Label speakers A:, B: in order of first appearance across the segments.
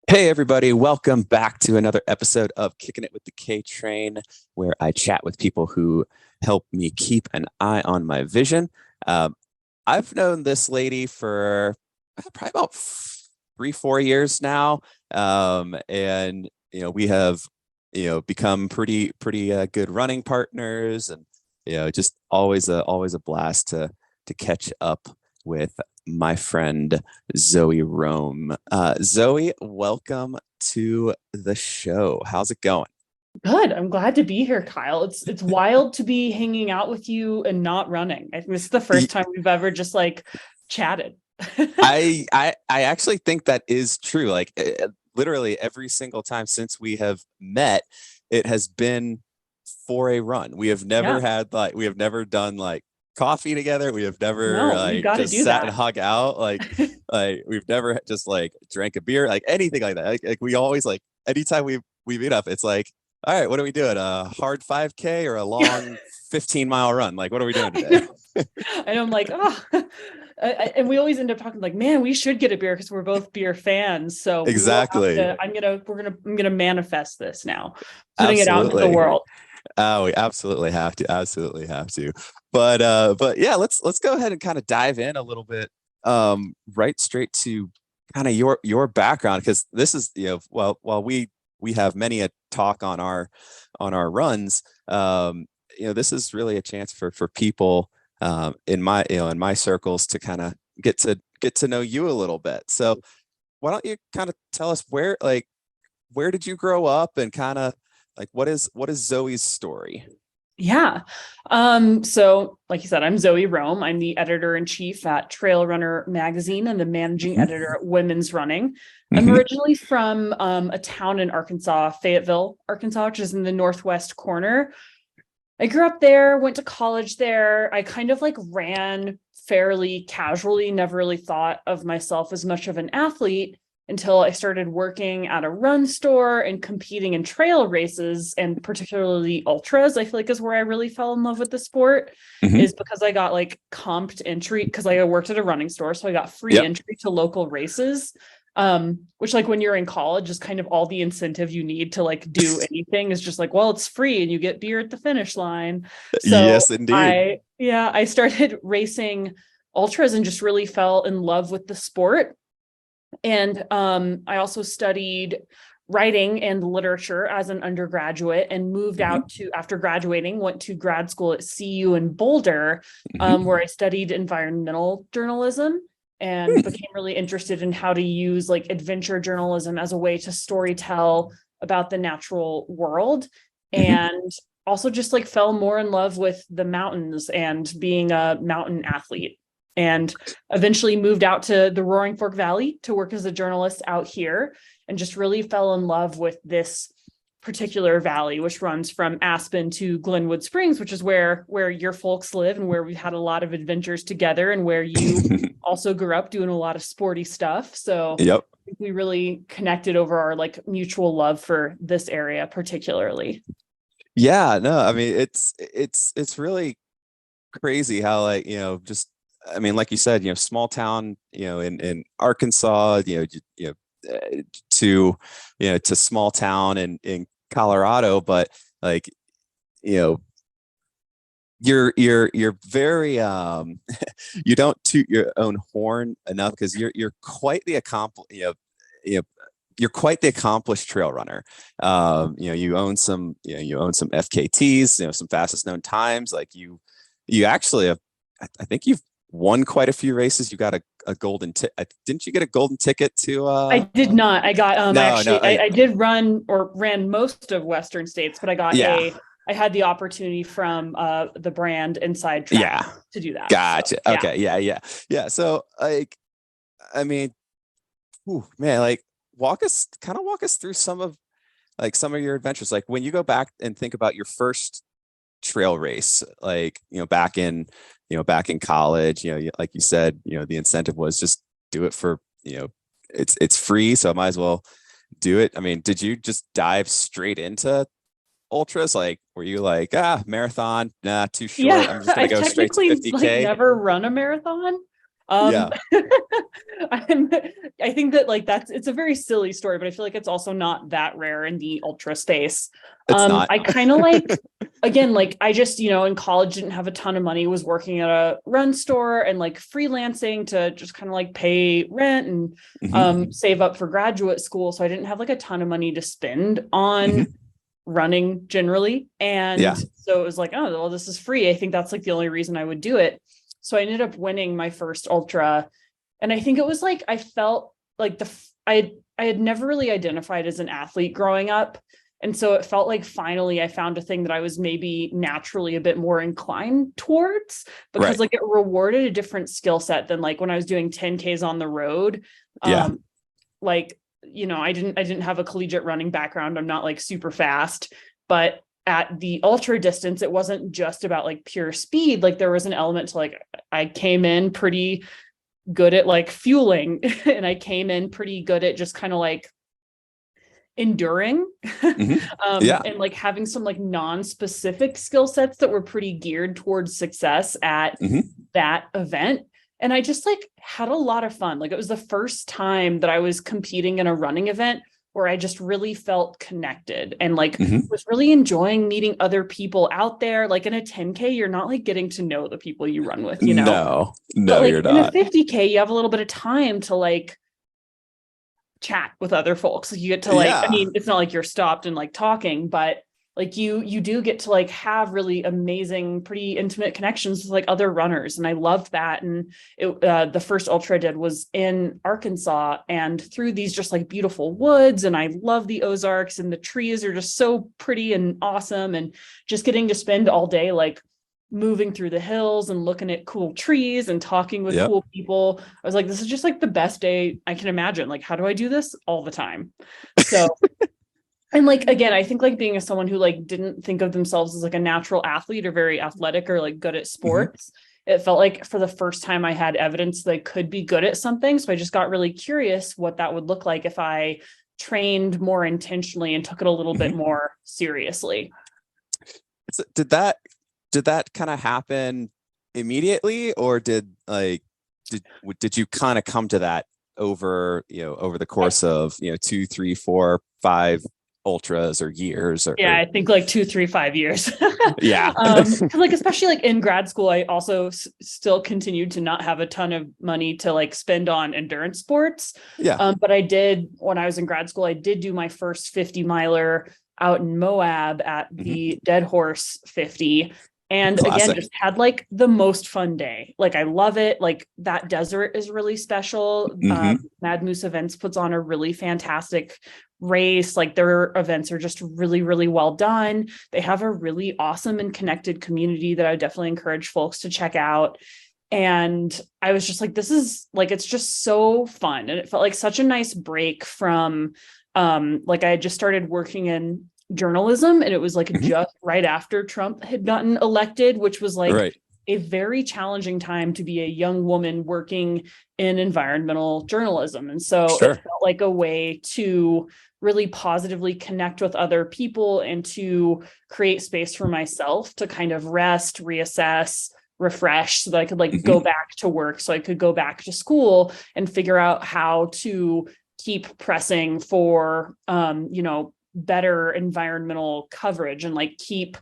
A: Hey, everybody, welcome back to another episode of Kicking It with the KTrain, where I chat with people who help me keep an eye on my vision. Um, I've known this lady for probably about 3, 4 years now. And we have, become pretty good running partners, and just always a blast to catch up with my friend Zoe Rom. Zoe, welcome to the show. How's it going?
B: Good. I'm glad to be here, Kyle. It's wild to be hanging out with you and not running. I think this is the first time we've ever just like chatted.
A: I actually think that is true. Like literally every single time since we have met, it has been for a run.
B: Yeah.
A: We have never done like coffee together. We have never
B: No, we
A: like
B: got to
A: just
B: do
A: sat and
B: that.
A: hung out. Like we've never just like drank a beer, like anything like that. Like we always like anytime we meet up, it's like, all right, what are we doing? A hard 5K or a
B: Yeah.
A: long 15-mile run? Like, what are we doing
B: I
A: today?
B: know. And I'm like, oh, and we always end up talking like, man, we should get a beer because we're both beer fans. So we will have
A: Exactly.
B: to. I'm gonna manifest this now, putting it out into the
A: Absolutely.
B: world.
A: Oh, we absolutely have to. Absolutely have to. But yeah, let's go ahead and kind of dive in a little bit, right straight to kind of your background, because this is, while we have many a talk on our runs, this is really a chance for people in my circles to kind of get to know you a little bit. So why don't you kind of tell us where did you grow up, and kind of like what is Zoe's story?
B: Yeah. So like you said, I'm Zoe Rome. I'm the editor-in-chief at Trail Runner magazine and the managing
A: Hmm.
B: editor at Women's Running. I'm
A: Hmm.
B: originally from a town in Arkansas, Fayetteville, Arkansas, which is in the northwest corner. I grew up there, went to college there. I kind of like ran fairly casually, never really thought of myself as much of an athlete until I started working at a run store and competing in trail races, and particularly ultras. I feel like is where I really fell in love with the sport,
A: Hmm.
B: is because I got like comped entry because I worked at a running store. So I got free
A: Yep.
B: entry to local races. Which like when you're in college is kind of all the incentive you need to like do anything is just like, well, it's free and you get beer at the finish line. So
A: Yes, indeed.
B: I started racing ultras and just really fell in love with the sport. And I also studied writing and literature as an undergraduate and moved
A: Hmm.
B: out to, after graduating, went to grad school at CU in Boulder,
A: Hmm.
B: where I studied environmental journalism and became really interested in how to use like adventure journalism as a way to storytell about the natural world.
A: Hmm.
B: And also just like fell more in love with the mountains and being a mountain athlete, and eventually moved out to the Roaring Fork Valley to work as a journalist out here, and just really fell in love with this particular valley, which runs from Aspen to Glenwood Springs, which is where your folks live and where we've had a lot of adventures together, and where you also grew up doing a lot of sporty stuff. So
A: Yep.
B: I think we really connected over our like mutual love for this area particularly.
A: Yeah, no, I mean it's really crazy how, like, just, I mean, like you said, small town, in Arkansas, to to small town in Colorado. But like, you know you're very you don't toot your own horn enough, because you're quite the accomplished, you know you're quite the accomplished trail runner. You own some FKTs, some fastest known times. Like you actually have, I think you've won quite a few races. You got a golden ticket. Didn't you get a golden ticket to
B: I did not. I got
A: no, no,
B: actually I did run or ran most of Western states, but
A: yeah,
B: I had the opportunity from the brand Inside Track
A: yeah,
B: to do that. So
A: gotcha.
B: yeah.
A: Okay, yeah, yeah, yeah. So like, I mean, whew, man, like, walk us through some of your adventures. Like, when you go back and think about your first trail race, like, back in college, like you said, the incentive was just do it for, it's free, so I might as well do it. I mean, did you just dive straight into ultras? Like, were you like, marathon, nah, too short,
B: Yeah,
A: I'm just gonna
B: I've
A: go straight to
B: technically like
A: 50K?
B: never run a marathon. Um
A: Yeah.
B: I think that like it's a very silly story, but I feel like it's also not that rare in the ultra space.
A: It's not.
B: I kind of like, again, like I just, in college didn't have a ton of money, was working at a run store and like freelancing to just kind of like pay rent and save up for graduate school. So I didn't have like a ton of money to spend on running generally. And so it was like, oh, well, this is free. I think that's like the only reason I would do it. So I ended up winning my first ultra. And I think it was like, I felt like I had never really identified as an athlete growing up. And so it felt like finally I found a thing that I was maybe naturally a bit more inclined towards, because like it rewarded a different skill set than like when I was doing 10Ks on the road. Like, I didn't have a collegiate running background. I'm not like super fast, but at the ultra distance, it wasn't just about like pure speed. Like there was an element to like, I came in pretty good at like fueling and I came in pretty good at just kind of like enduring and like having some like non-specific skill sets that were pretty geared towards success at that event. And I just like had a lot of fun. Like it was the first time that I was competing in a running event where I just really felt connected and like was really enjoying meeting other people out there. Like in a 10K, you're not like getting to know the people you run with,
A: No,
B: but like
A: you're
B: in
A: not.
B: a 50K, you have a little bit of time to like chat with other folks. Like you get to like, I mean, it's not like you're stopped and like talking, but like you do get to like have really amazing, pretty intimate connections with like other runners. And I loved that. And the first ultra I did was in Arkansas and through these just like beautiful woods. And I love the Ozarks and the trees are just so pretty and awesome. And just getting to spend all day like moving through the hills and looking at cool trees and talking with cool people. I was like, this is just like the best day I can imagine. Like, how do I do this all the time? So and like, again, I think like being as someone who like didn't think of themselves as like a natural athlete or very athletic or like good at sports, it felt like for the first time I had evidence that I could be good at something. So I just got really curious what that would look like if I trained more intentionally and took it a little bit more seriously.
A: So did that kind of happen immediately, or did you kind of come to that over the course of 2, 3, 4, 5 ultras or years?
B: I think like 2, 3, 5 years.
A: Yeah.
B: Like especially like in grad school, I also still continued to not have a ton of money to like spend on endurance sports. But I did, when I was in grad school, I did do my first 50 miler out in Moab at the Dead Horse 50. And again, just had like the most fun day. Like, I love it. Like that desert is really special. Mad Moose Events puts on a really fantastic race. Like their events are just really, really well done. They have a really awesome and connected community that I would definitely encourage folks to check out. And I was just like, this is like, it's just so fun. And it felt like such a nice break from like I had just started working in journalism, and it was like just right after Trump had gotten elected, which was like a very challenging time to be a young woman working in environmental journalism. And so it felt like a way to really positively connect with other people and to create space for myself to kind of rest, reassess, refresh, so that I could like go back to work, so I could go back to school and figure out how to keep pressing for better environmental coverage and like keep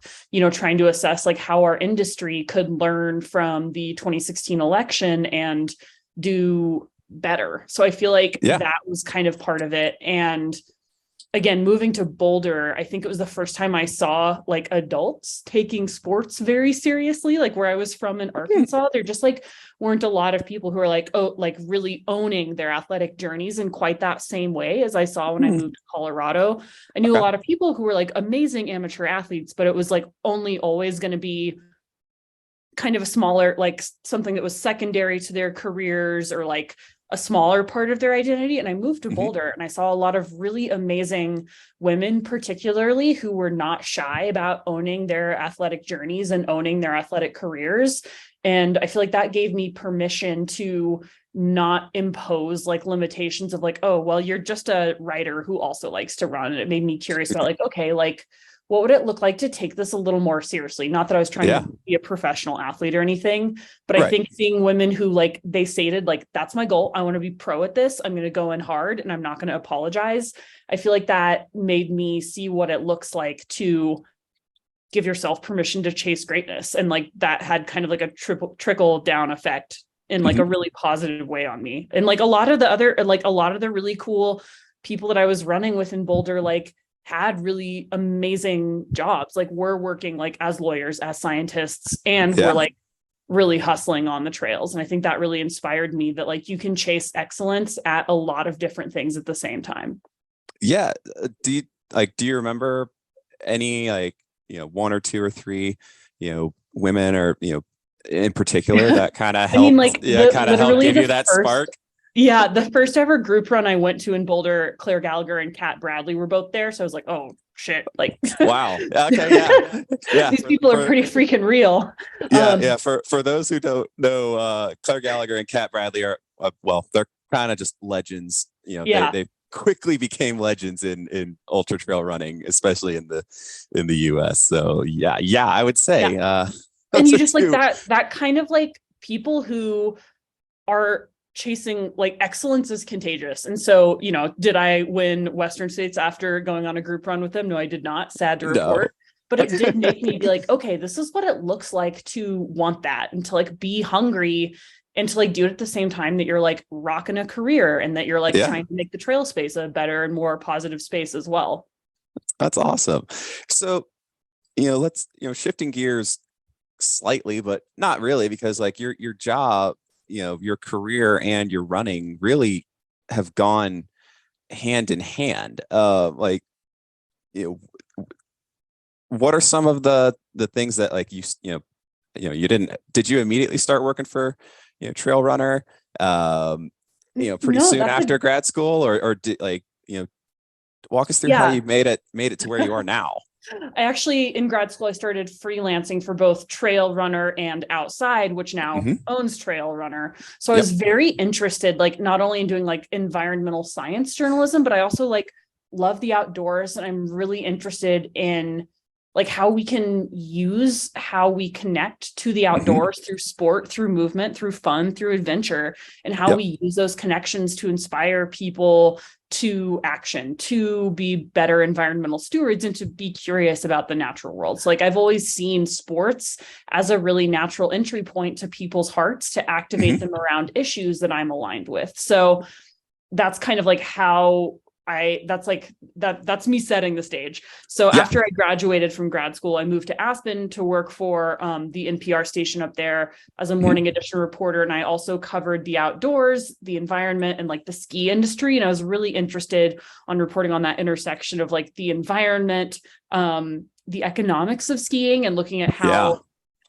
B: trying to assess like how our industry could learn from the 2016 election and do better. So I feel like that was kind of part of it. And again, moving to Boulder, I think it was the first time I saw like adults taking sports very seriously. Like where I was from in Arkansas, there just like weren't a lot of people who are like, really owning their athletic journeys in quite that same way as I saw when I moved to Colorado. I knew a lot of people who were like amazing amateur athletes, but it was like only always going to be kind of a smaller, like something that was secondary to their careers or like a smaller part of their identity. And I moved to Boulder and I saw a lot of really amazing women, particularly who were not shy about owning their athletic journeys and owning their athletic careers. And I feel like that gave me permission to not impose like limitations of like, oh, well, you're just a writer who also likes to run. And it made me curious about like, okay, like what would it look like to take this a little more seriously? Not that I was trying
A: Yeah.
B: to be a professional athlete or anything, but I
A: Right.
B: think seeing women who like they stated like, that's my goal. I want to be pro at this. I'm going to go in hard and I'm not going to apologize. I feel like that made me see what it looks like to give yourself permission to chase greatness. And like that had kind of like a trickle down effect in like a really positive way on me. And like a lot of the really cool people that I was running with in Boulder, like had really amazing jobs, like we're working like as lawyers, as scientists, and we're like really hustling on the trails. And I think that really inspired me that like you can chase excellence at a lot of different things at the same time.
A: Yeah. Do you remember any like, one or two or three, women or, in particular that kind of
B: I mean,
A: helped,
B: like
A: kind of help give you that spark?
B: Yeah, the first ever group run I went to in Boulder, Claire Gallagher and Kat Bradley were both there. So I was like, oh shit, like
A: wow. Okay, yeah. Yeah.
B: These people are pretty freaking real.
A: Yeah. For those who don't know, Claire Gallagher and Kat Bradley are they're kind of just legends. They quickly became legends in ultra trail running, especially in the US. So yeah, I would say
B: and you just like that kind of like people who are chasing like excellence is contagious. And so, did I win Western States after going on a group run with them? No, I did not. Sad to report. No. But it did make me be like, okay, this is what it looks like to want that and to like be hungry and to like do it at the same time that you're like rocking a career and that you're like trying to make the trail space a better and more positive space as well.
A: That's awesome. So, let's, shifting gears slightly, but not really, because like your job, your career and your running really have gone hand in hand. What are some of the things that like did you immediately start working for, Trail Runner, pretty soon after grad school, or did walk us through how you made it to where you are now?
B: I actually, in grad school, I started freelancing for both Trail Runner and Outside, which now owns Trail Runner. So I was very interested, like not only in doing like environmental science journalism, but I also like love the outdoors. And I'm really interested in like how we can use how we connect to the outdoors through sport, through movement, through fun, through adventure, and how we use those connections to inspire people to action, to be better environmental stewards, and to be curious about the natural world. So like I've always seen sports as a really natural entry point to people's hearts to activate them around issues that I'm aligned with. So that's kind of like how that's me setting the stage. So after I graduated from grad school, I moved to Aspen to work for the NPR station up there as a morning edition reporter. And I also covered the outdoors, the environment, and like the ski industry. And I was really interested on reporting on that intersection of like the environment, the economics of skiing, and looking at how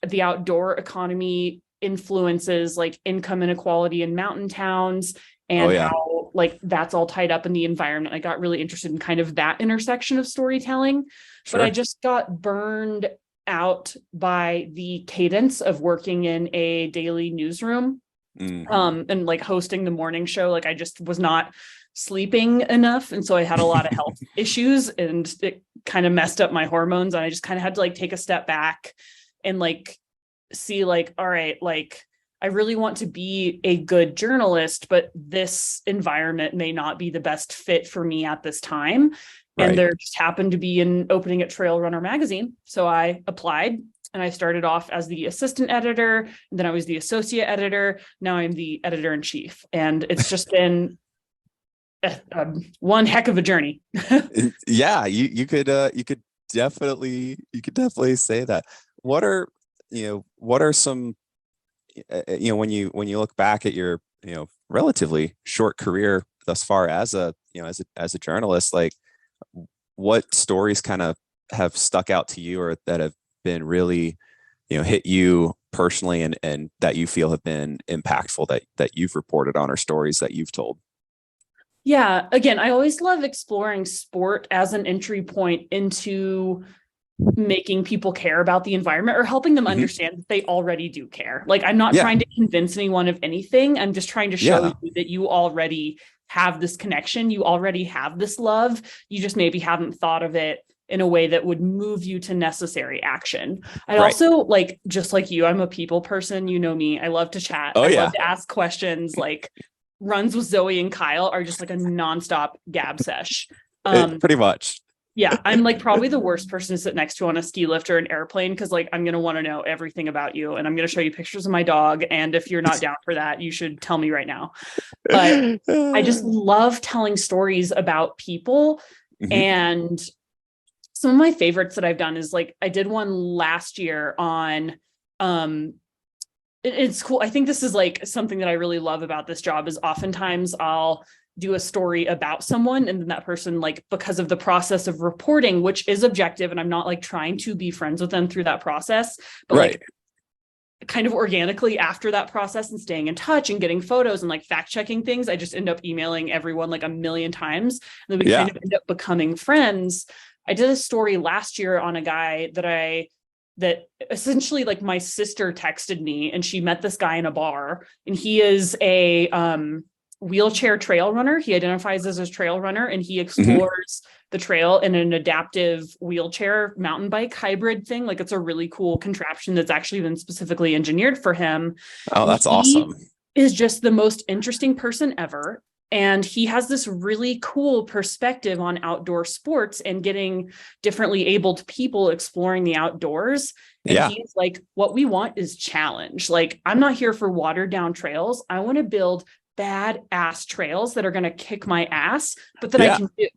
B: the outdoor economy influences like income inequality in mountain towns, and how like that's all tied up in the environment. I got really interested in kind of that intersection of storytelling, but I just got burned out by the cadence of working in a daily newsroom and like hosting the morning show. Like I just was not sleeping enough. And so I had a lot of health issues, and it kind of messed up my hormones. And I just kind of had to like take a step back and like see like, all right, like I really want to be a good journalist, but this environment may not be the best fit for me at this time. And there just happened to be an opening at Trail Runner magazine. So I applied, and I started off as the assistant editor, and then I was the associate editor. Now I'm the editor in chief. And it's just been one heck of a journey.
A: You could definitely say that. What are some, when you look back at your, relatively short career thus far as a journalist, like what stories kind of have stuck out to you, or that have been really, hit you personally, and that you feel have been impactful that you've reported on, or stories that you've told?
B: Yeah. Again, I always love exploring sport as an entry point into making people care about the environment, or helping them understand that they already do care. Like I'm not trying to convince anyone of anything. I'm just trying to show you that you already have this connection. You already have this love. You just maybe haven't thought of it in a way that would move you to necessary action. I
A: Right.
B: also like, just like you, I'm a people person. You know me. I love to chat.
A: Oh
B: I
A: yeah.
B: love to ask questions. Like runs with Zoe and Kyle are just like a nonstop gab sesh.
A: Pretty much.
B: Yeah, I'm like probably the worst person to sit next to on a ski lift or an airplane because like I'm gonna want to know everything about you and I'm gonna show you pictures of my dog. And if you're not down for that, you should tell me right now. But I just love telling stories about people.
A: Mhm.
B: And some of my favorites that I've done is like I did one last year on it's cool. I think this is like something that I really love about this job is oftentimes I'll do a story about someone and then that person, like, because of the process of reporting, which is objective, and I'm not like trying to be friends with them through that process, but
A: Right.
B: like kind of organically after that process and staying in touch and getting photos and like fact checking things, I just end up emailing everyone like a million times. And then we kind of end up becoming friends. I did a story last year on a guy that essentially like my sister texted me and she met this guy in a bar and he is a wheelchair trail runner. He identifies as a trail runner and he explores the trail in an adaptive wheelchair mountain bike hybrid thing. Like it's a really cool contraption that's actually been specifically engineered for him.
A: Oh,
B: And
A: that's
B: he
A: awesome.
B: is just the most interesting person ever. And he has this really cool perspective on outdoor sports and getting differently abled people exploring the outdoors. And he's like, what we want is challenge. Like, I'm not here for watered down trails. I want to build bad ass trails that are going to kick my ass, but that I can do.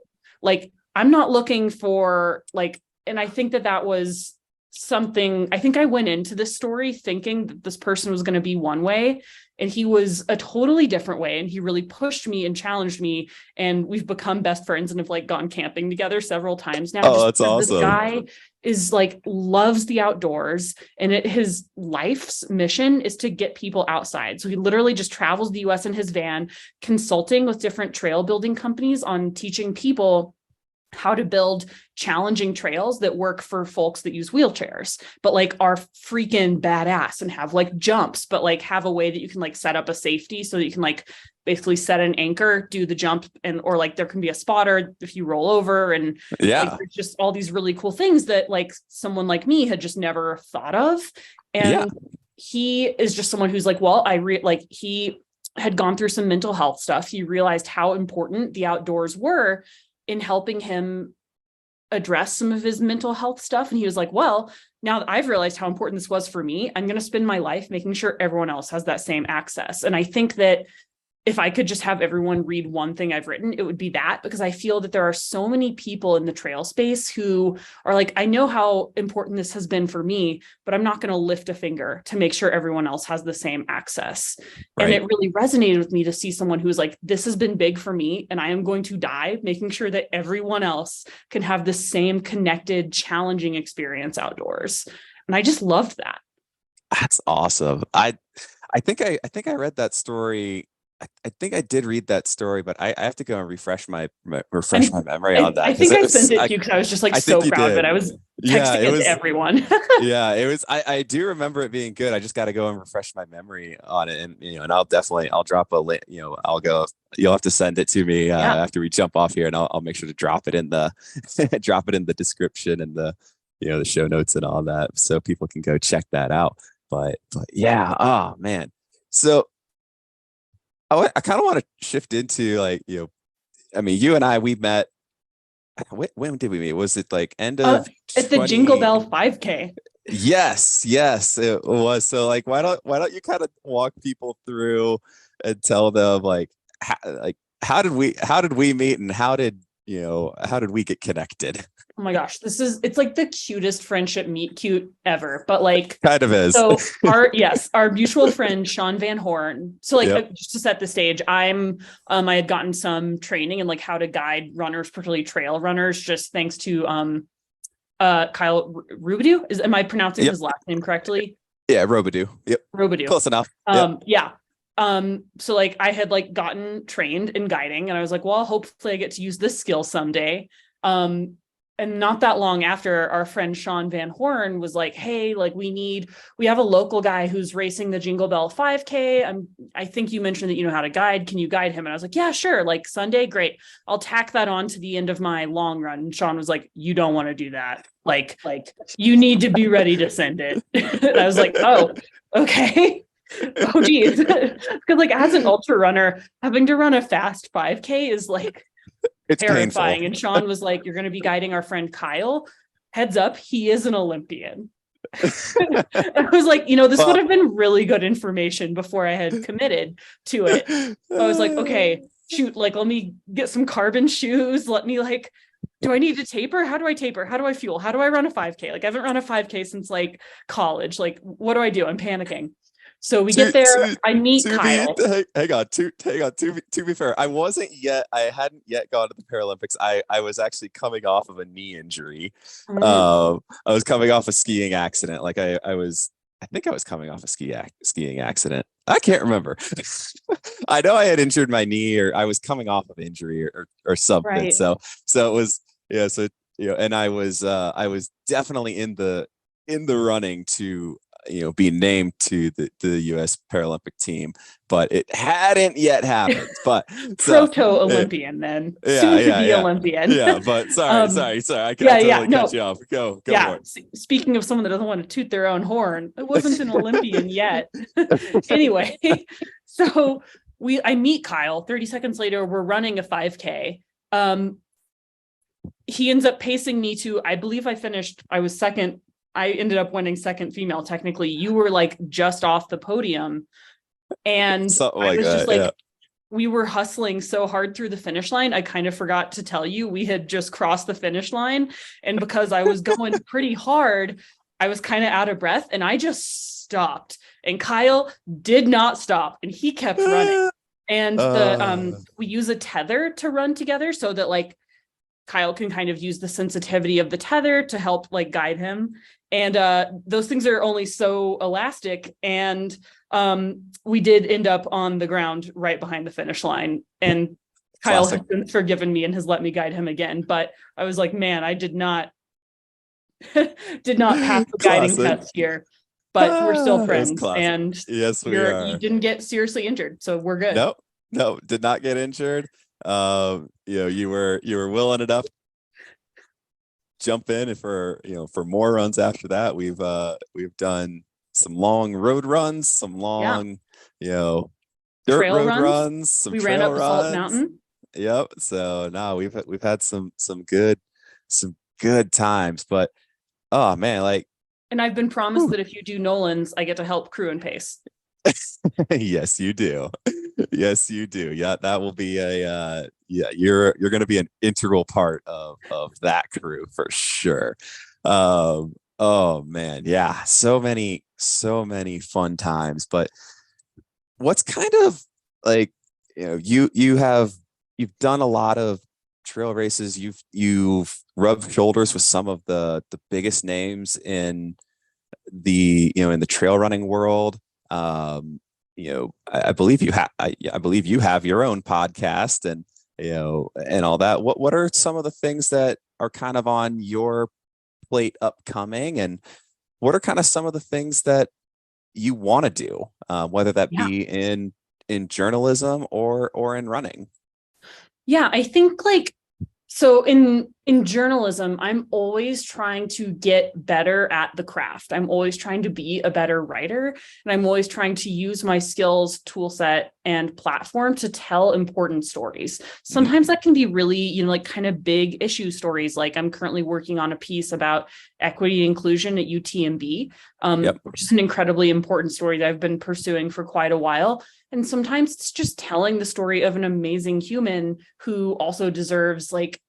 B: Like, I'm not looking for like, and I think that was something, I think I went into this story thinking that this person was going to be one way and he was a totally different way. And he really pushed me and challenged me. And we've become best friends and have like gone camping together several times now.
A: Oh, that's awesome.
B: This guy is like, loves the outdoors and his life's mission is to get people outside. So he literally just travels the US in his van, consulting with different trail building companies on teaching people how to build challenging trails that work for folks that use wheelchairs, but like are freaking badass and have like jumps, but like have a way that you can like set up a safety so that you can like basically set an anchor, do the jump, and or like there can be a spotter if you roll over. And like, there's just all these really cool things that like someone like me had just never thought of. And he is just someone who's like, well, he had gone through some mental health stuff. He realized how important the outdoors were in helping him address some of his mental health stuff. And he was like, well, now that I've realized how important this was for me, I'm going to spend my life making sure everyone else has that same access. And I think that if I could just have everyone read one thing I've written, it would be that, because I feel that there are so many people in the trail space who are like, I know how important this has been for me, but I'm not going to lift a finger to make sure everyone else has the same access. Right. And it really resonated with me to see someone who's like, this has been big for me and I am going to die making sure that everyone else can have the same connected, challenging experience outdoors. And I just loved that.
A: That's awesome. I think I read that story. I think I did read that story, but I have to go and refresh my memory on that.
B: I think I sent it to you because I was just like so proud of it. I was texting it to everyone.
A: Yeah, it was. I do remember it being good. I just got to go and refresh my memory on it, and and I'll drop a link. I'll go. You'll have to send it to me after we jump off here, and I'll make sure to drop it in the description and the the show notes and all that, so people can go check that out. But yeah, oh man, so. I kind of want to shift into like, I mean, you and I, we met, when did we meet? Was it like end of
B: at the Jingle Bell 5K?
A: Yes, it was. So like, why don't you kind of walk people through and tell them like how did we meet and how did we get connected?
B: Oh my gosh, it's like the cutest friendship meet cute ever, but like
A: kind of is.
B: So our mutual friend Sean Van Horn. So like just to set the stage, I had gotten some training in like how to guide runners, particularly trail runners, just thanks to Kyle Robidoux. Am I pronouncing his last name correctly?
A: Yeah, Robidoux. Yep.
B: Robidoux.
A: Close enough.
B: Yeah. So like I had like gotten trained in guiding and I was like, well, hopefully I get to use this skill someday. and not that long after, our friend Sean Van Horn was like, hey, like we have a local guy who's racing the Jingle Bell 5K. I think you mentioned that you know how to guide. Can you guide him? And I was like, yeah, sure. Like Sunday, great. I'll tack that on to the end of my long run. And Sean was like, you don't want to do that. Like you need to be ready to send it. And I was like, oh, okay. Oh geez. Because like as an ultra runner, having to run a fast 5K is like
A: It's
B: terrifying.
A: painful.
B: And Sean was like, you're going to be guiding our friend Kyle. Heads up, he is an Olympian. I was like, this would have been really good information before I had committed to it. I was like, okay, shoot, like, let me get some carbon shoes. Let me like, do I need to taper? How do I taper? How do I fuel? How do I run a 5K? Like, I haven't run a 5K since like college. Like, what do I do? I'm panicking. So we get there. I meet Kyle.
A: Hang on. To be fair, I hadn't yet gone to the Paralympics. I was actually coming off of a knee injury. I was coming off a skiing accident. Like I think I was coming off a skiing accident. I can't remember. I know I had injured my knee, or I was coming off of injury or something.
B: Right.
A: So it was, yeah. So, and I was definitely in the running to, be named to the U.S. Paralympic team, but it hadn't yet happened. But
B: proto-Olympian, then soon to be Olympian.
A: Yeah, but sorry. I totally cut you off. Go.
B: Yeah. Speaking of someone that doesn't want to toot their own horn, it wasn't an Olympian yet. Anyway, so I meet Kyle. 30 seconds later, we're running a 5K. He ends up pacing me to, I believe I was second. I ended up winning second female. Technically, you were like just off the podium, and I was just like, we were hustling so hard through the finish line. I kind of forgot to tell you we had just crossed the finish line, and because I was going pretty hard, I was kind of out of breath, and I just stopped. And Kyle did not stop, and he kept running. And we use a tether to run together, so that like Kyle can kind of use the sensitivity of the tether to help like guide him. And those things are only so elastic. And we did end up on the ground right behind the finish line. And Kyle has since forgiven me and has let me guide him again. But I was like, man, I did not pass the guiding test here. But we're still friends. And
A: yes, we are.
B: You didn't get seriously injured, so we're good.
A: No, did not get injured. You were willing enough to jump in for more runs after that. We've done some long road runs, some long dirt
B: trail
A: road runs, some
B: we
A: trail
B: ran up
A: runs.
B: Salt Mountain.
A: Yep. So now we've had some good times, but oh man, like,
B: and I've been promised that if you do Nolan's, I get to help crew and pace.
A: Yes, you do. Yes, you do. Yeah, that will be you're going to be an integral part of that crew for sure. Oh man, yeah, so many fun times. But what's kind of like, you've done a lot of trail races. You've rubbed shoulders with some of the biggest names in the trail running world. I believe you have your own podcast and all that. What are some of the things that are kind of on your plate upcoming, and what are kind of some of the things that you want to do, whether that be in journalism or in running?
B: Yeah, I think like, so in journalism, I'm always trying to get better at the craft. I'm always trying to be a better writer, and I'm always trying to use my skills, tool set, and platform to tell important stories. Sometimes that can be really, like kind of big issue stories. Like I'm currently working on a piece about equity and inclusion at UTMB, which is an incredibly important story that I've been pursuing for quite a while. And sometimes it's just telling the story of an amazing human who also deserves, like,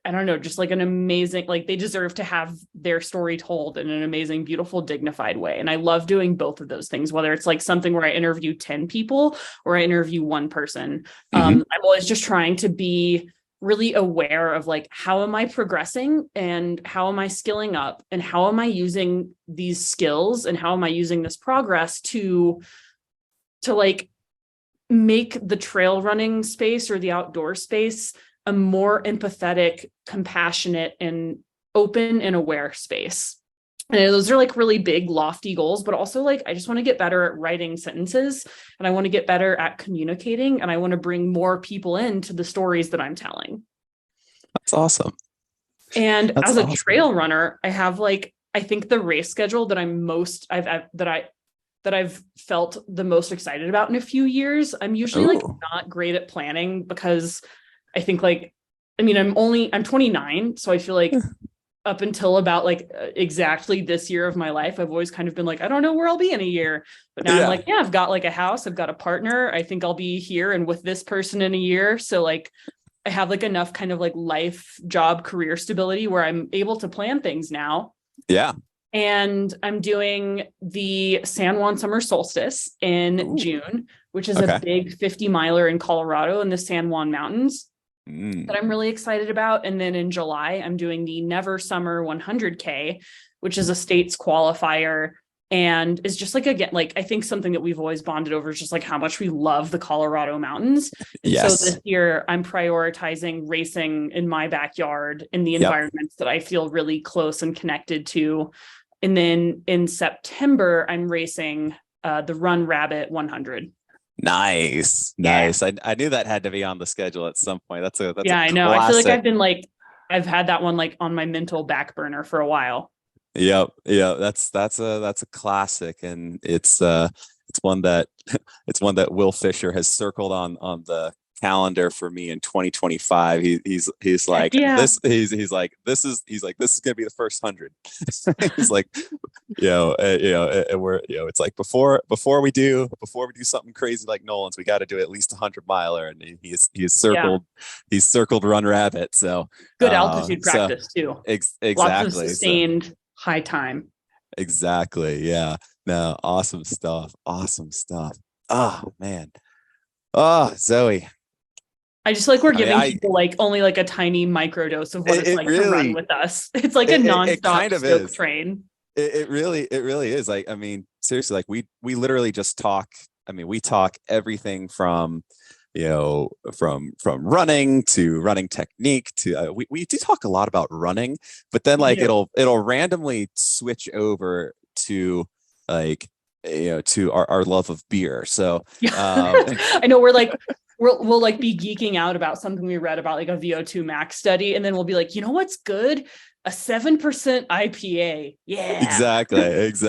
B: I don't know, just like an amazing, like they deserve to have their story told in an amazing, beautiful, dignified way. And I love doing both of those things, whether it's like something where I interview 10 people or I interview one person. I'm always just trying to be really aware of like, how am I progressing and how am I skilling up and how am I using these skills and how am I using this progress to like make the trail running space or the outdoor space a more empathetic, compassionate, and open and aware space. And those are like really big, lofty goals, but also like I just want to get better at writing sentences, and I want to get better at communicating, and I want to bring more people into the stories that I'm telling.
A: That's awesome.
B: And
A: That's
B: as a
A: awesome.
B: trail runner, I have like, I think the race schedule that I've felt the most excited about in a few years. I'm usually like
A: Ooh.
B: not great at planning because I think like, I mean, I'm 29, so I feel like up until about like exactly this year of my life, I've always kind of been like, I don't know where I'll be in a year. But now I'm
A: Yeah.
B: like, yeah, I've got like a house, I've got a partner. I think I'll be here and with this person in a year. So like I have like enough kind of like life, job, career stability where I'm able to plan things now.
A: Yeah.
B: And I'm doing the San Juan Summer Solstice in
A: Ooh.
B: June, which is a
A: Okay.
B: big 50 miler in Colorado in the San Juan Mountains
A: Mm.
B: that I'm really excited about. And then in July, I'm doing the Never Summer 100K, which is a states qualifier and is just like, again, like I think something that we've always bonded over is just like how much we love the Colorado mountains. And so
A: Yes.
B: this year I'm prioritizing racing in my backyard in the
A: Yep.
B: environments that I feel really close and connected to. And then in September, I'm racing the Run Rabbit 100.
A: Nice.
B: Yeah.
A: Nice. I knew that had to be on the schedule at some point. That's a
B: Yeah, I know. I feel like
A: classic.
B: I've had that one like on my mental back burner for a while.
A: Yep. Yeah. That's a classic, and it's one that it's one that Will Fisher has circled on the calendar for me in 2025. He's
B: Heck
A: like
B: yeah.
A: this. He's like this is gonna be the first 100. He's like, and we're, it's like before we do something crazy like Nolan's, we got to do at least 100 miler, and
B: Yeah.
A: he's circled Run Rabbit. So,
B: Good altitude
A: so
B: practice too. Lots of
A: exactly. So
B: sustained high time.
A: exactly. Yeah. No, awesome stuff. Awesome stuff. Oh man. Oh, Zoe.
B: I just like we're
A: I mean,
B: giving people like only like a tiny micro dose of what it's
A: it
B: like to run
A: really,
B: with us. It's like a
A: it
B: nonstop
A: kind of
B: stoke
A: is.
B: train.
A: It really is. Like, I mean, seriously, like we literally just talk. I mean, we talk everything from, from running to running technique to, we do talk a lot about running, but then
B: We
A: like
B: do.
A: it'll randomly switch over to like, to our love of beer. So,
B: Yeah.
A: um,
B: I know we'll like be geeking out about something we read about like a VO2 max study. And then we'll be like, you know what's good? A 7% IPA. Yeah.
A: exactly. Is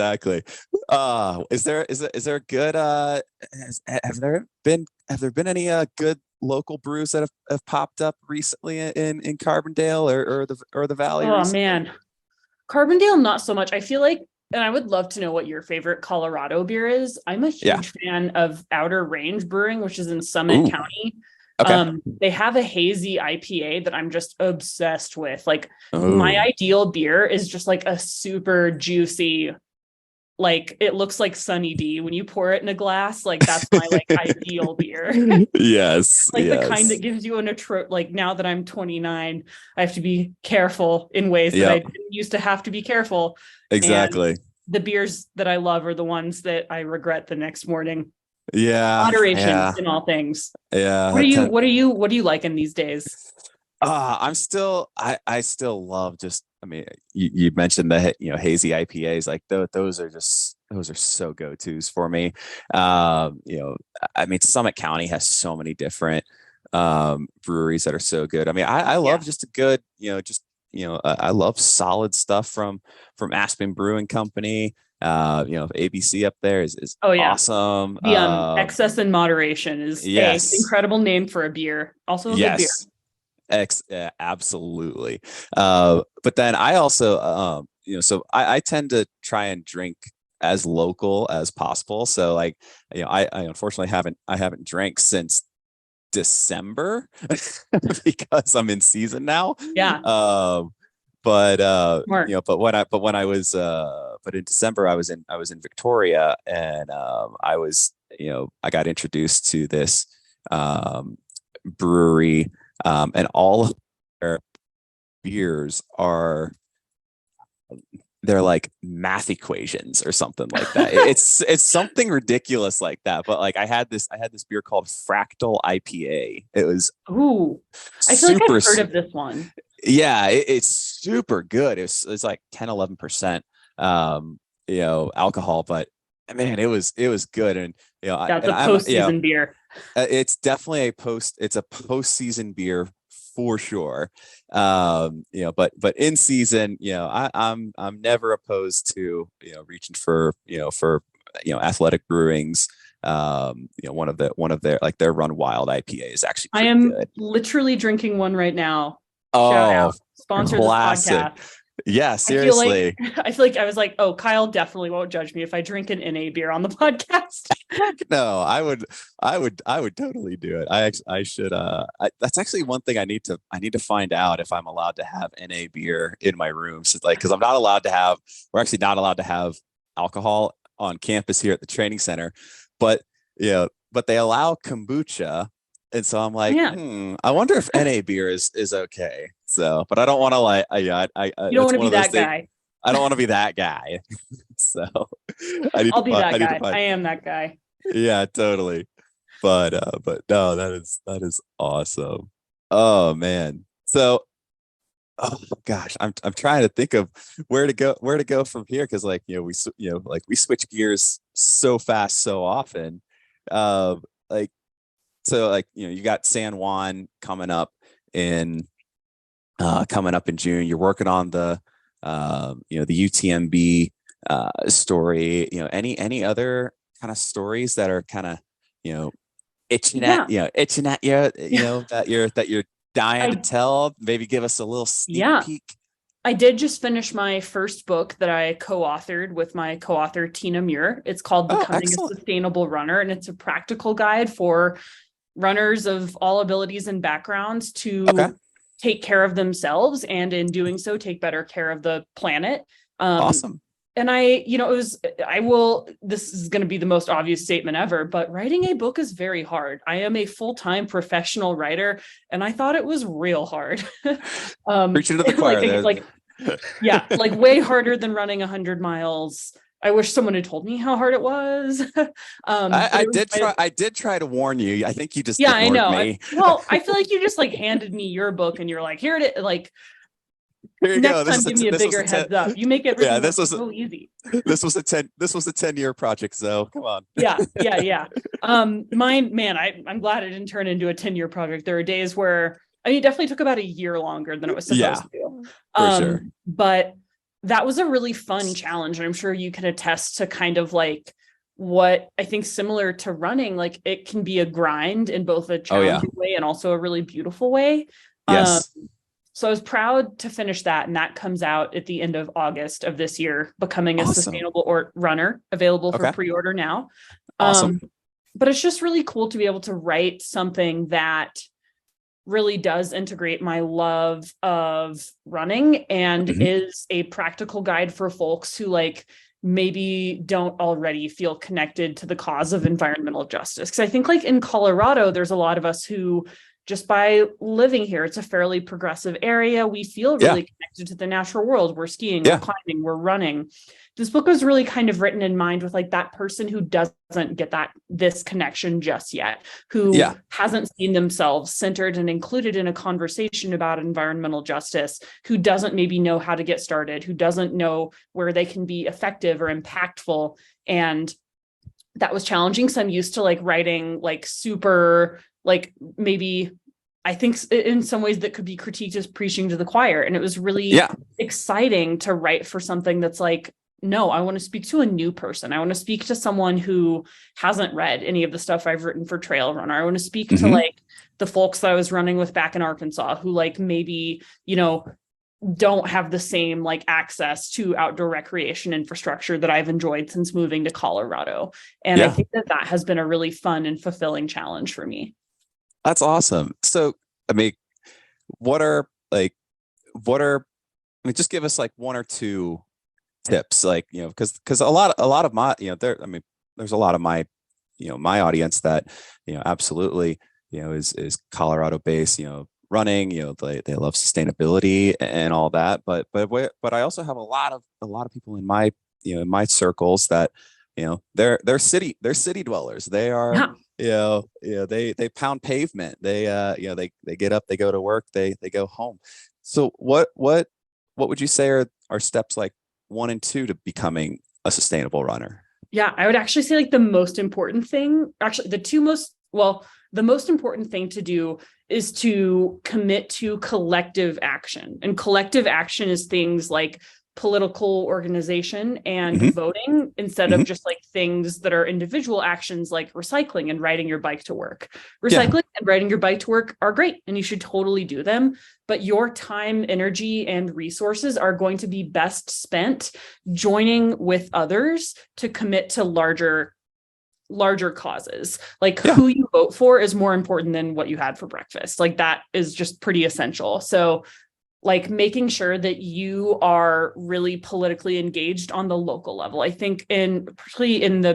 A: there a good have there been any good local brews that have popped up recently in Carbondale or the Valley
B: Oh
A: recently?
B: man. Carbondale, not so much. I feel like, and I would love to know what your favorite Colorado beer is. I'm a
A: Yeah.
B: huge fan of Outer Range Brewing, which is in Summit
A: Ooh.
B: County.
A: Okay.
B: They have a hazy IPA that I'm just obsessed with. Like my
A: Ooh.
B: ideal beer is just like a super juicy, like it looks like Sunny D when you pour it in a glass. Like that's my like ideal beer.
A: Yes.
B: Like the kind that
A: Yes.
B: gives you like now that I'm 29, I have to be careful in ways that I
A: Yep.
B: didn't used to have to be careful. And
A: Exactly.
B: the beers that I love are the ones that I regret the next morning.
A: Yeah.
B: Moderation
A: Yeah.
B: in all things.
A: Yeah.
B: What do you like in these days?
A: I still love just, I mean, you mentioned the, hazy IPAs, like those are so go-tos for me. I mean, Summit County has so many different breweries that are so good. I mean, I
B: Yeah.
A: love just a good, I love solid stuff from Aspen Brewing Company. ABC up there is
B: Oh yeah.
A: awesome.
B: The excess and moderation is a
A: Yes.
B: incredible name for a beer. Also a good beer.
A: Yes. Absolutely. But then I also, so I tend to try and drink as local as possible. So like, I unfortunately I haven't drank since December because I'm in season now.
B: Yeah.
A: Um, but
B: Smart.
A: but in December I was in Victoria, and I was, I got introduced to this brewery, and all of their beers are they're like math equations or something like that. It's something ridiculous like that. But like I had this beer called Fractal IPA. It was
B: Ooh, I feel like
A: super,
B: I've heard of this one.
A: yeah, it's super good. It's like 10, 11%, alcohol, but man, it was good. And,
B: That's
A: and
B: a postseason beer.
A: it's definitely it's a postseason beer for sure. But in season, I'm never opposed to, reaching for Athletic Brewing's, one of their, like, their Run Wild IPA is actually
B: I
A: pretty
B: am
A: good.
B: literally drinking one right now. Shout
A: Oh,
B: out. Sponsor this
A: classic.
B: podcast.
A: Yeah,
B: I feel like
A: seriously.
B: I was like, oh, Kyle definitely won't judge me if I drink an NA beer on the podcast.
A: No, I would totally do it. I should that's actually one thing I need to find out if I'm allowed to have NA beer in my room. So, like, because we're actually not allowed to have alcohol on campus here at the training center, but but they allow kombucha. And so I'm like,
B: Yeah.
A: I wonder if NA beer is okay. So, but I don't want to, like, I
B: You don't
A: it's
B: want to
A: one
B: be
A: of those
B: that
A: things.
B: guy.
A: I don't want to be that guy. So
B: I'll be that
A: I need to
B: guy.
A: find.
B: I am that guy.
A: Yeah, totally. But no, that is awesome. Oh man. So, oh gosh, I'm trying to think of where to go from here, because, like, like, we switch gears so fast so often. Like, so, like, you got San Juan in coming up in June. You're working on the UTMB story. Any other kind of stories that are kind of,
B: Yeah.
A: itching at you, that you're dying to
B: I
A: tell. Maybe give us a little sneak
B: yeah.
A: peek.
B: I did just finish my first book that I co-authored with my co-author Tina Muir. It's called
A: Oh,
B: Becoming a
A: excellent.
B: Sustainable Runner, and it's a practical guide for runners of all abilities and backgrounds
A: Okay,
B: to take care of themselves, and in doing so, take better care of the planet. Um,
A: awesome.
B: and this is going to be the most obvious statement ever, but writing a book is very hard. I am a full-time professional writer, and I thought it was real hard.
A: Preaching to the choir there.
B: Yeah, like way harder than running 100 miles. I wish someone had told me how hard it was.
A: I did try to warn you. I think you just
B: Yeah, I
A: ignored
B: know.
A: me.
B: I feel like you just like handed me your book and you're like, here it is. Like,
A: Here you go.
B: next time, give me a bigger heads up. You make everything so easy.
A: This was a 10-year project. So come on.
B: Yeah. Mine, man, I'm glad it didn't turn into a 10-year project. There are days where, I mean, it definitely took about a year longer than it was supposed to.
A: For sure.
B: But that was a really fun challenge. And I'm sure you can attest to kind of like what I think similar to running, like it can be a grind in both a challenging way and also a really beautiful way.
A: Yes.
B: So I was proud to finish that. And that comes out at the end of August of this year, Becoming a Sustainable Runner, available for pre-order now.
A: Awesome.
B: But it's just really cool to be able to write something that really does integrate my love of running and is a practical guide for folks who like maybe don't already feel connected to the cause of environmental justice. Because I think like in Colorado, there's a lot of us who just by living here, it's a fairly progressive area. We feel really connected to the natural world. We're skiing, we're climbing, we're running. This book was really kind of written in mind with like that person who doesn't get this connection just yet, who hasn't seen themselves centered and included in a conversation about environmental justice, who doesn't maybe know how to get started, who doesn't know where they can be effective or impactful. And that was challenging. So I'm used to like writing like super, like maybe I think in some ways that could be critiqued as preaching to the choir. And it was really exciting to write for something that's like, no, I want to speak to a new person. I want to speak to someone who hasn't read any of the stuff I've written for Trail Runner. I want to speak to like the folks that I was running with back in Arkansas who like maybe, don't have the same like access to outdoor recreation infrastructure that I've enjoyed since moving to Colorado. And I think that has been a really fun and fulfilling challenge for me.
A: That's awesome. So, I mean, just give us like one or two tips, like, because a lot of my, there's a lot of my, my audience that, absolutely, is Colorado based, running. They love sustainability and all that. But I also have a lot of people in my in my circles that they're city dwellers. They are
B: Yeah.
A: they pound pavement. They get up, they go to work, they go home. So what would you say are steps like 1 and 2 to becoming a sustainable runner?
B: Yeah, I would actually say like the most important thing, actually the most important thing to do is to commit to collective action. And collective action is things like political organization and
A: Hmm.
B: voting instead of
A: Hmm.
B: just like things that are individual actions like recycling and riding your bike to work.
A: Yeah.
B: Recycling and riding your bike to work are great and you should totally do them, but your time, energy, and resources are going to be best spent joining with others to commit to larger causes. Like
A: Yeah.
B: who you vote for is more important than what you had for breakfast. Like that is just pretty essential. So like making sure that you are really politically engaged on the local level. I think particularly in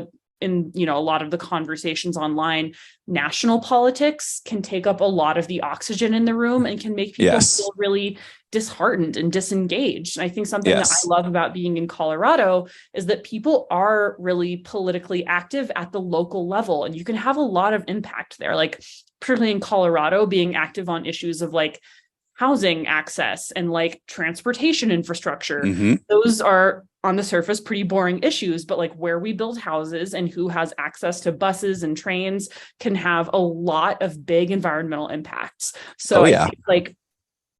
B: a lot of the conversations online, national politics can take up a lot of the oxygen in the room and can make people
A: Yes.
B: feel really disheartened and disengaged. And I think something that I
A: Yes.
B: love about being in Colorado is that people are really politically active at the local level, and you can have a lot of impact there. Like particularly in Colorado, being active on issues of like housing access and like transportation infrastructure.
A: Hmm.
B: Those are on the surface pretty boring issues, but like where we build houses and who has access to buses and trains can have a lot of big environmental impacts. So
A: Oh
B: I
A: yeah.
B: think like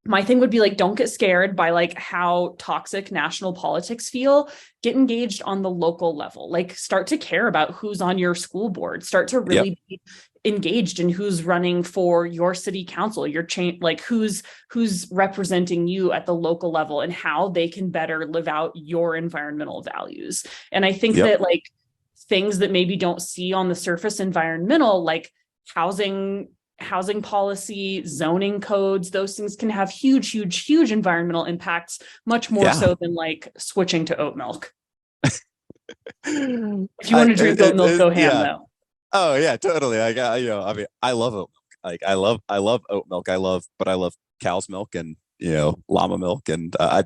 B: my thing would be like, don't get scared by like how toxic national politics feel. Get engaged on the local level. Like start to care about who's on your school board. Start to
A: Yep.
B: really be engaged in who's running for your city council, your chain, like who's representing you at the local level and how they can better live out your environmental values. And I think
A: Yep.
B: that like things that maybe don't see on the surface environmental, like housing policy, zoning codes, those things can have huge environmental impacts, much more
A: Yeah.
B: so than like switching to oat milk. If you
A: I
B: want to drink oat milk, go ham
A: yeah.
B: though.
A: Oh yeah, totally. Like I mean, I love oat milk. Like I love oat milk. I love cow's milk and llama milk, and I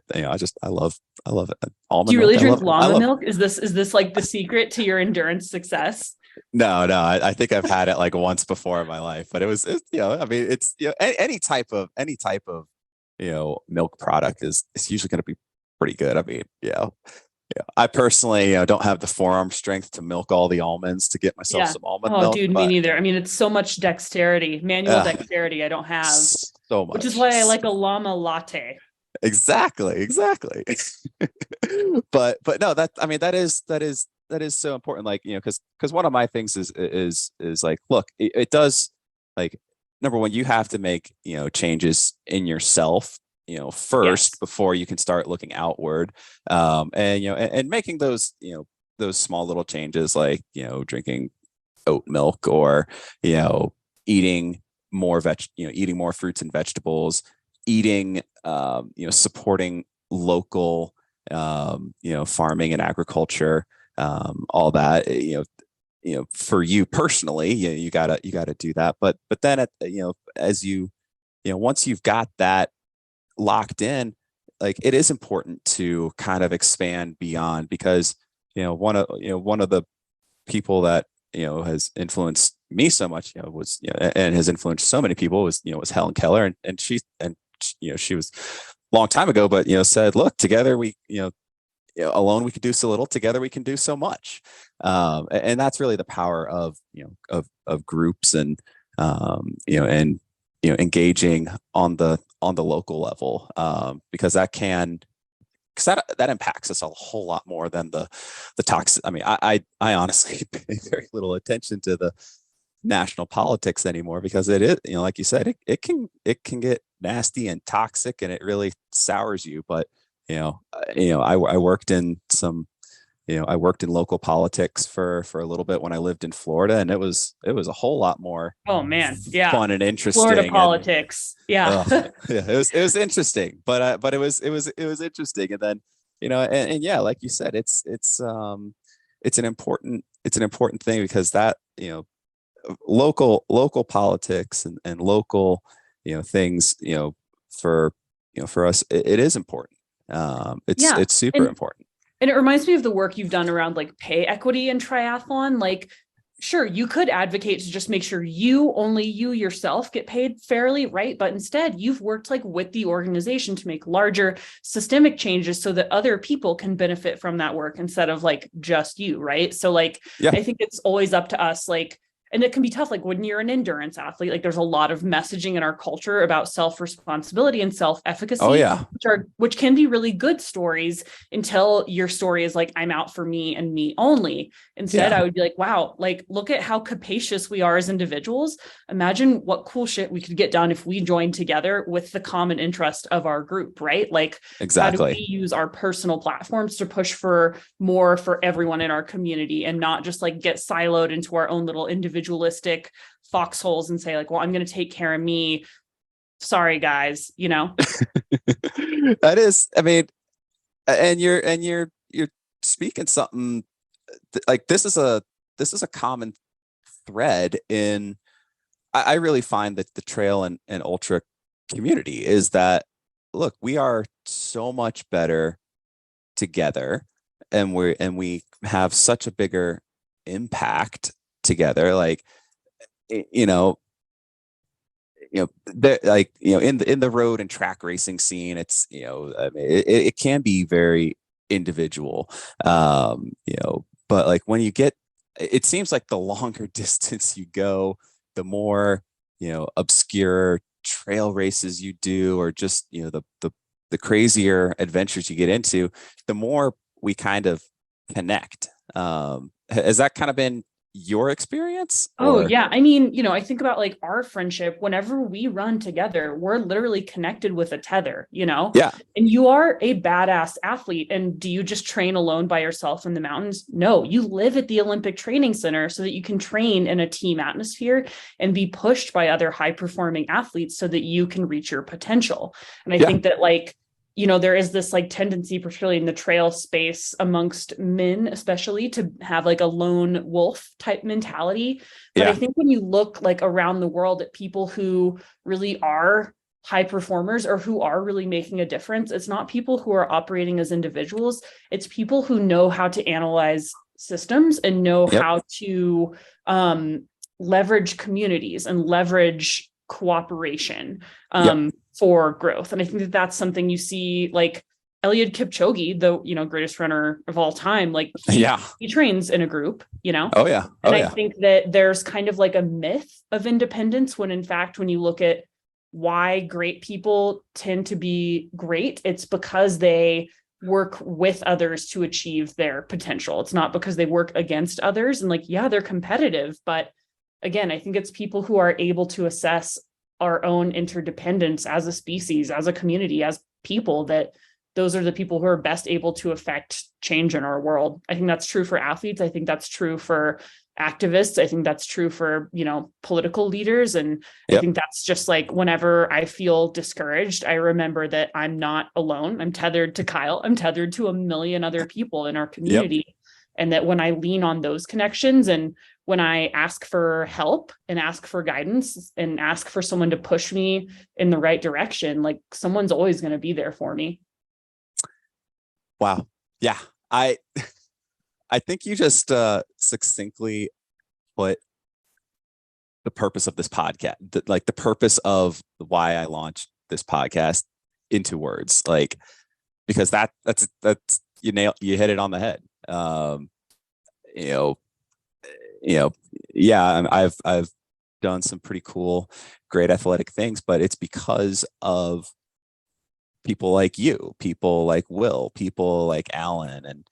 A: love it.
B: Do
A: Almond
B: you
A: milk.
B: really
A: I
B: drink
A: love I
B: llama
A: love.
B: milk? Is this like the secret to your endurance success?
A: No, I think I've had it like once before in my life, but I mean, it's any type of milk product is usually going to be pretty good. I mean, I personally don't have the forearm strength to milk all the almonds to get myself
B: Yeah.
A: some almond
B: Oh,
A: milk,
B: dude, me
A: but
B: neither. I mean, it's so much dexterity, manual
A: uh,
B: dexterity I don't have,
A: so
B: which is
A: much.
B: why I like a llama latte.
A: Exactly. But no, that I mean that is so important. Like because one of my things is like, look, it does, like, number one, you have to make changes in yourself first
B: Yes.
A: before you can start looking outward, and and making those small little changes, like drinking oat milk, or you know eating eating more fruits and vegetables, eating supporting local farming and agriculture, all that, for you personally, you gotta do that. But then as once you've got that locked in, like, it is important to kind of expand beyond, because one of the people that has influenced me so much, was and has influenced so many people, was Helen Keller, and she was a long time ago, but said, look, together we alone we could do so little, together we can do so much. And that's really the power of of groups, and and engaging on the local level, because that impacts us a whole lot more than the toxic. I mean, I honestly pay very little attention to the national politics anymore, because it is, like you said, it can get nasty and toxic, and it really sours you. But I worked in I worked in local politics for a little bit when I lived in Florida, and it was a whole lot more
B: Oh man. Yeah.
A: fun and
B: Florida
A: interesting. And
B: politics. Yeah.
A: yeah, it was interesting, but it was interesting. And then and yeah, like you said, it's an important thing, because that local politics, and local things, for us, it is important.
B: Yeah.
A: It's super
B: And
A: important.
B: And it reminds me of the work you've done around like pay equity in triathlon. Like, sure, you could advocate to just make sure only you yourself get paid fairly, right? But instead, you've worked like with the organization to make larger systemic changes so that other people can benefit from that work instead of like just you, right? So like,
A: Yeah.
B: I think it's always up to us, like, and it can be tough, like when you're an endurance athlete, like there's a lot of messaging in our culture about self-responsibility and
A: Oh
B: self-efficacy,
A: yeah.
B: which can be really good stories until your story is like, I'm out for me and me only. Instead,
A: Yeah.
B: I would be like, wow, like look at how capacious we are as individuals. Imagine what cool shit we could get done if we joined together with the common interest of our group, right? Like, how do we
A: Exactly.
B: use our personal platforms to push for more for everyone in our community and not just like get siloed into our own little individualistic foxholes and say like, well, I'm going to take care of me. Sorry, guys,
A: That is, I mean, and you're speaking something like this is a common thread in. I really find that the trail and ultra community is that, look, we are so much better together, and we have such a bigger impact together. Like, y- you know like, in the road and track racing scene, it's, I mean, it can be very individual. But like when you get, it seems like the longer distance you go, the more, obscure trail races you do, or just, the crazier adventures you get into, the more we kind of connect. Has that kind of been your experience,
B: Oh,
A: or?
B: yeah. I mean, I think about like our friendship. Whenever we run together, we're literally connected with a tether.
A: Yeah.
B: And you are a badass athlete. And do you just train alone by yourself in the mountains? No, you live at the Olympic Training Center so that you can train in a team atmosphere and be pushed by other high performing athletes so that you can reach your potential. And I
A: Yeah.
B: think that like, there is this like tendency, particularly in the trail space amongst men, especially to have like a lone wolf type mentality. But I
A: Yeah.
B: think when you look like around the world at people who really are high performers or who are really making a difference, it's not people who are operating as individuals. It's people who know how to analyze systems and know
A: Yep.
B: how to leverage communities and leverage cooperation
A: Yep.
B: for growth. And I think that that's something you see like Eliud Kipchoge, the greatest runner of all time, like
A: Yeah.
B: he trains in a group.
A: Oh yeah.
B: And
A: Oh
B: I
A: yeah.
B: think that there's kind of like a myth of independence when in fact, when you look at why great people tend to be great, it's because they work with others to achieve their potential. It's not because they work against others. And like, yeah, they're competitive, but again, I think it's people who are able to assess our own interdependence as a species, as a community, as people, that those are the people who are best able to affect change in our world. I think that's true for athletes. I think that's true for activists. I think that's true for, political leaders. And I
A: Yep.
B: think that's just like whenever I feel discouraged, I remember that I'm not alone. I'm tethered to Kyle. I'm tethered to a million other people in our
A: Yep.
B: community. And that when I lean on those connections and when I ask for help and ask for guidance and ask for someone to push me in the right direction, like someone's always going to be there for me.
A: Wow. Yeah. I think you just succinctly put the purpose of this podcast, like the purpose of why I launched this podcast into words, like, because that's you hit it on the head. You know, yeah, I've done some pretty cool, great athletic things, but it's because of people like you, people like Will, people like Alan, and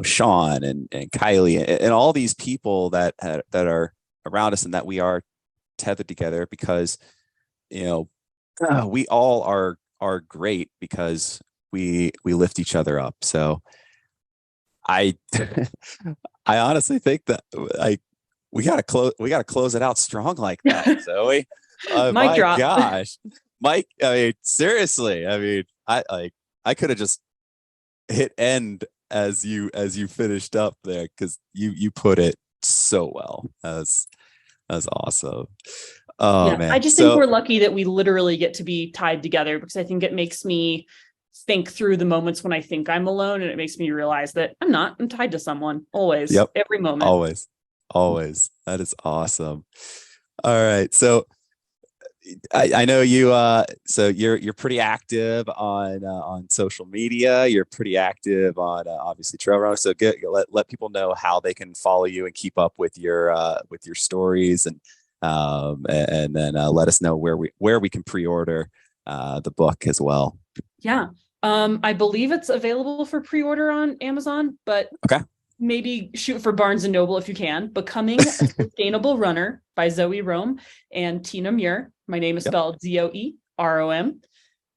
A: Sean and Kylie, and all these people that are around us, and that we are tethered together because we all are great because we lift each other up. So I I honestly think that like we gotta close it out strong like that, Zoe.
B: Mic
A: My
B: drop.
A: gosh, Mike. I mean, seriously. I mean, I could have just hit end as you finished up there, because you put it so well. That's awesome. Oh
B: Yeah, I
A: man.
B: just think
A: So
B: we're lucky that we literally get to be tied together, because I think it makes me think through the moments when I think I'm alone, and it makes me realize that I'm not. I'm tied to someone always,
A: yep,
B: every moment.
A: always, always. That is awesome. All right. So I know you so you're pretty active on social media. You're pretty active on obviously trail running. So let people know how they can follow you and keep up with your stories, and then let us know where we can pre-order the book as well.
B: Yeah. I believe it's available for pre-order on Amazon, but
A: Okay.
B: maybe shoot for Barnes and Noble if you can. Becoming a Sustainable Runner by Zoe Rom and Tina Muir. My name is
A: Yep.
B: spelled Zoerom.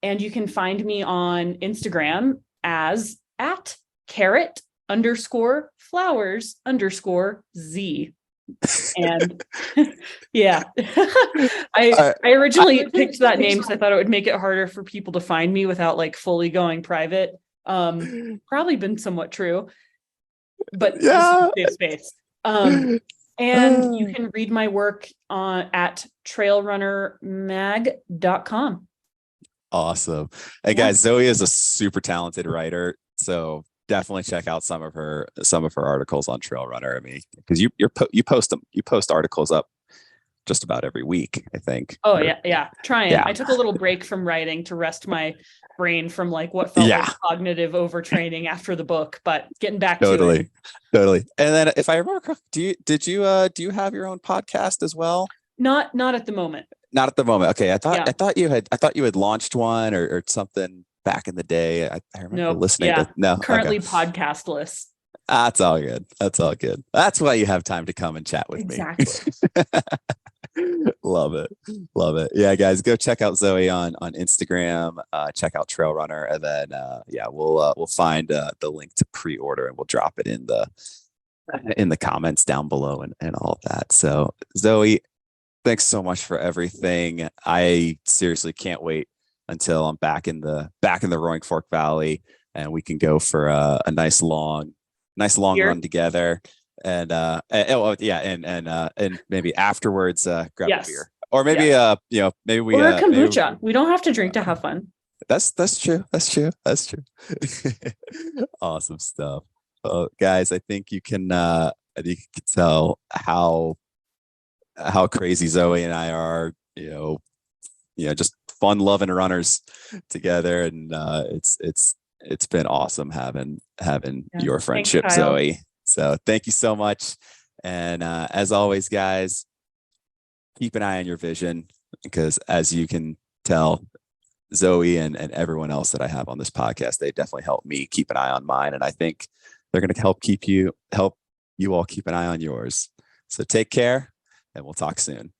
B: And you can find me on Instagram as at carrot underscore flowers underscore Z. And yeah,
A: Uh,
B: I originally picked that name because I thought it would make it harder for people to find me without like fully going private. Probably been somewhat true, but this is
A: yeah.
B: a safe space. And you can read my work on at trailrunnermag.com.
A: Awesome. Hey
B: Yeah.
A: guys, Zoe is a super talented writer, so definitely check out some of her articles on Trail Runner. I mean, because you post articles up just about every week, I think.
B: Oh yeah, yeah. Trying.
A: Yeah.
B: I took a little break from writing to rest my brain from like what felt like
A: Yeah,
B: cognitive overtraining after the book, but getting back to it.
A: totally. Totally. And then if I remember correctly, do you have your own podcast as well?
B: Not at the moment.
A: Not at the moment. Okay.
B: Yeah.
A: I thought you had launched one or something back in the day. I remember
B: Nope.
A: listening to
B: Yeah.
A: no, okay.
B: Currently podcastless.
A: That's all good. That's all good. That's why you have time to come and chat with me.
B: Exactly.
A: Love it. Love it. Yeah, guys, go check out Zoe on Instagram. Check out Trail Runner, and then yeah, we'll find the link to pre-order and we'll drop it in the comments down below and all of that. So Zoe, thanks so much for everything. I seriously can't wait until I'm back in the Roaring Fork Valley and we can go for a nice long
B: Here.
A: run together. Oh yeah, and maybe afterwards grab a
B: Yes.
A: beer. Or maybe
B: Yes.
A: maybe we
B: Or a
A: maybe
B: kombucha. We don't have to drink to have fun.
A: that's true. That's true. That's true. Awesome stuff. Guys, I think you can tell how crazy Zoe and I are, just fun loving runners together. And it's been awesome having
B: Yeah.
A: your
B: Thanks,
A: friendship,
B: Kyle.
A: Zoe. So thank you so much. And as always, guys, keep an eye on your vision because as you can tell, Zoe and everyone else that I have on this podcast, they definitely help me keep an eye on mine. And I think they're going to help you all keep an eye on yours. So take care and we'll talk soon.